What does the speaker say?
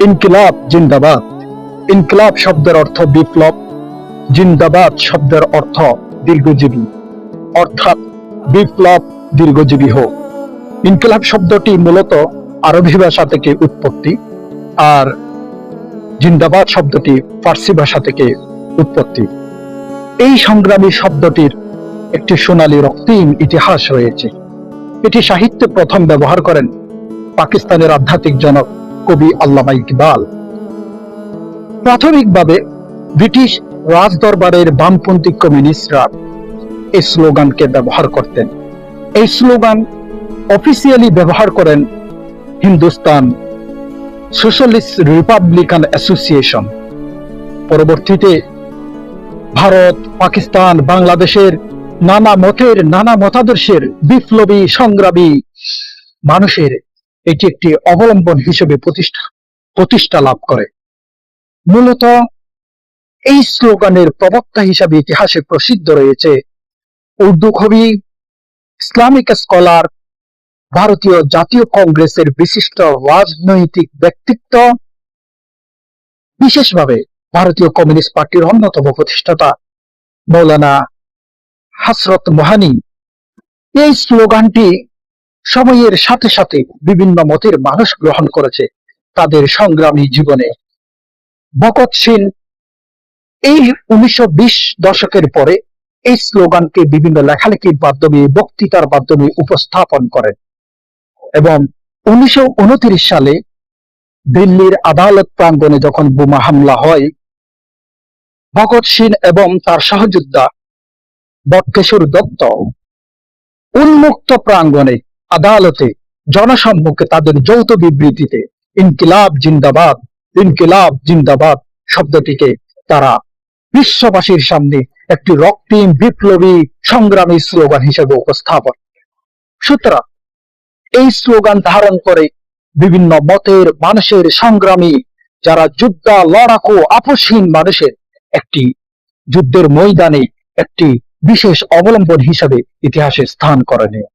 ইনকিলাব জিন্দাবাদ। ইনকিলাব শব্দের অর্থ বিপ্লব, জিন্দাবাদ শব্দের অর্থ দীর্ঘজীবী, অর্থাৎ বিপ্লব দীর্ঘজীবী হোক। ইনকিলাব শব্দটি মূলত আরবি ভাষা থেকে উৎপত্তি, আর জিন্দাবাদ শব্দটি ফার্সি ভাষা থেকে উৎপত্তি। এই সংগ্রামী শব্দটির একটি সোনালী রক্তিম ইতিহাস রয়েছে। এটি সাহিত্যে প্রথম ব্যবহার করেন পাকিস্তানের আধ্যাত্মিক জনক কবি আল্লামা ইকবাল। প্রাথমিকভাবে ব্রিটিশ রাজদরবারের বামপন্থী কমিউনিস্টরা এই স্লোগানকে ব্যবহার করতেন। এই স্লোগান অফিসিয়ালি ব্যবহার করেন হিন্দুস্তান সোশ্যালিস্ট রিপাবলিকান অ্যাসোসিয়েশন। পরবর্তীতে ভারত, পাকিস্তান, বাংলাদেশের নানা মতের, নানা মতাদর্শের বিপ্লবী সংগ্রামী মানুষের এটি একটি অবলম্বন হিসেবে প্রতিষ্ঠা লাভ করে। মূলত এই স্লোগানের প্রবক্তা হিসাবে ইতিহাসে প্রসিদ্ধ রয়েছে উর্দু কবি, ইসলামিক স্কলার, ভারতীয় জাতীয় কংগ্রেসের বিশিষ্ট রাজনৈতিক ব্যক্তিত্ব, বিশেষভাবে ভারতীয় কমিউনিস্ট পার্টির অন্যতম প্রতিষ্ঠাতা মৌলানা হযরত মোহানি। এই স্লোগানটি সময়ের সাথে সাথে বিভিন্ন মতের মানুষ গ্রহণ করেছে তাদের সংগ্রামী জীবনে। ভগৎ সিং এই 1920 দশকের পরে এই স্লোগানকে বিভিন্ন লেখালেখির মাধ্যমে, বক্তৃতার মাধ্যমে উপস্থাপন করেন এবং 1929 সালে দিল্লির আদালত প্রাঙ্গণে যখন বোমা হামলা হয়, ভগৎ সিং এবং তার সহযোদ্ধা বটকেশর দত্ত উন্মুক্ত প্রাঙ্গণে আদালতে জনসম্মুখে তাদের যৌথ বিবৃতিতে ইনকিলাব জিন্দাবাদ, ইনকিলাব জিন্দাবাদ শব্দটিকে তারা বিশ্ববাসীর সামনে একটি রক্তিম বিপ্লবী সংগ্রামী স্লোগান হিসেবে উপস্থাপন। সুতরাং এই স্লোগান ধারণ করে বিভিন্ন মতের মানুষের সংগ্রামী, যারা যোদ্ধা, লড়াকু, আপোষহীন মানুষের একটি যুদ্ধের ময়দানে একটি বিশেষ অবলম্বন হিসেবে ইতিহাসে স্থান করে নেয়।